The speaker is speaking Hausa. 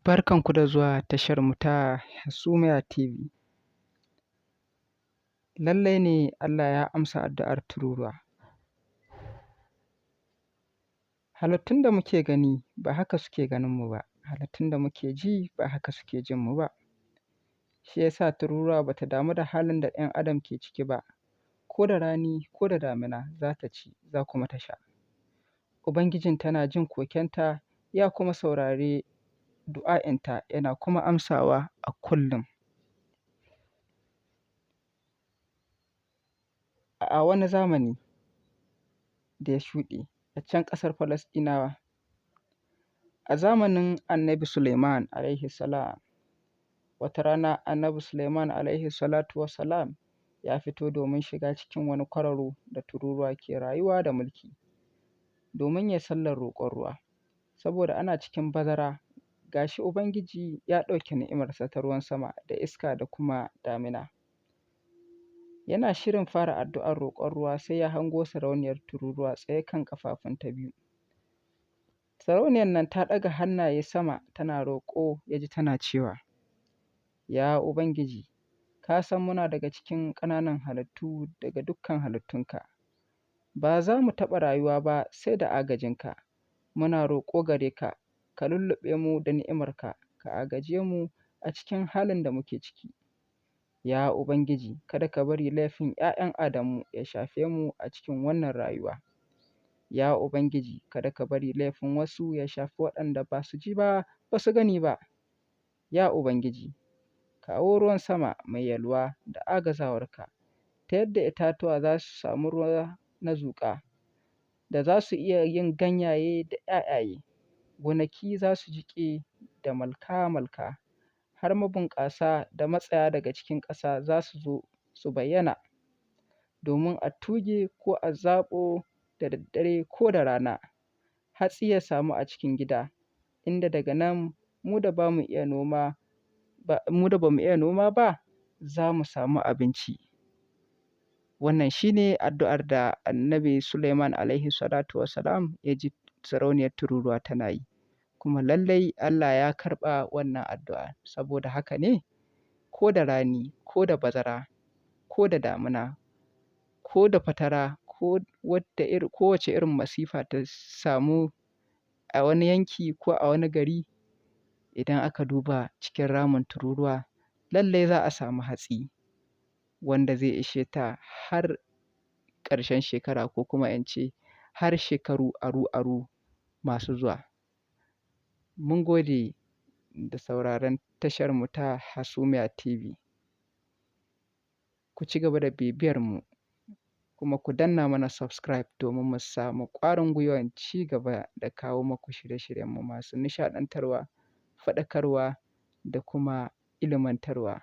Barkanku da zuwa tasharmu ta Hasumiya TV. Lallai ne Allah ya amsa addu'ar tururuwa. Halittun da muke gani ba haka suke ganinmu ba, halittun da muke ji ba haka suke jinmu ba. Shi ya sa tururuwa ba ta damu da halin da ‘yan adam ke ciki ba, ko da rani ko da damina za ta ci za kuma ta sha. Ubangijinta na jin kokenta ya kuma saurari du'a'inta yana kuma amsawa a kullum. A wani zamani da ya shuɗe a can ƙasar Falasɗinawa, a zamanin Annabi Suleiman alaihi salam, wata rana Annabi Suleiman alaihi salatu wassalam ya fito domin shiga cikin wani kwararo da tururuwa ke rayuwa da mulki, domin ya yi sallar roƙon ruwa, saboda ana cikin bazara ga shi Ubangiji ya ɗauke ni'imarsa ta ruwan sama da iska da kuma damina. Yana shirin fara addu'ar roƙon ruwa sai ya hango sarauniyar tururuwa tsaye kan ƙafafunta biyu. Sarauniyar nan ta ɗaga hannaye sama tana roƙo, ya ji tana cewa, ya Ubangiji, ka san muna daga cikin ƙananan halittu daga dukkan halittunka, ba za mu taɓa rayuwa ba sai da agajinka. Muna roƙo gare ka, ka lulluɓe mu da ni'imarka, ka agaje mu a cikin halin da muke ciki. Ya Ubangiji, kada ka bari laifin ‘ya'yan Adamu ya shafe mu a cikin wannan rayuwa. Ya Ubangiji, kada ka bari laifin wasu ya shafi waɗanda ba su ji ba, ba su gani ba. Ya Ubangiji, kawo ruwan sama mai yalwa da agazawarka, ta yadda itatuwa za su samu ruwa na zuƙa, da za su iya yin ganyaye da ‘ya'yaye, gonaki za su jiƙe da malka-malka, har mabunƙasa da matsaya daga cikin ƙasa za su zo su bayyana, domin a tuge ko a zaɓo da daddare ko da rana, hatsi ya samu a cikin gida, inda daga nan mu da ba mu iya noma ba za mu samu abinci. Wannan shi ne addu'ar da Annabi Suleiman alaihi salatu wassalam ya ji sarauniyar tururuwa tana yi, kuma lallai Allah ya karɓa wannan addu'a. Saboda haka ne ko da rani ko da bazara ko da damina ko da fatara ko wace irin masifa ta samu a wani yanki ko a wani gari, idan aka duba cikin ramin tururuwa lallai za a samu hatsi wanda zai ishe ta har ƙarshen shekara, ko kuma in ce har shekaru aru-aru masu zuwa. Mun gode da sauraron tasharmu ta Hasumiya TV. Ku ci gaba da bibiyarmu, kuma ku danna mana subscribe domin mu samu ƙwarin gwiwan ci gaba da kawo muku shirye-shiryenmu masu nishaɗantarwa, faɗakarwa da kuma ilmantarwa.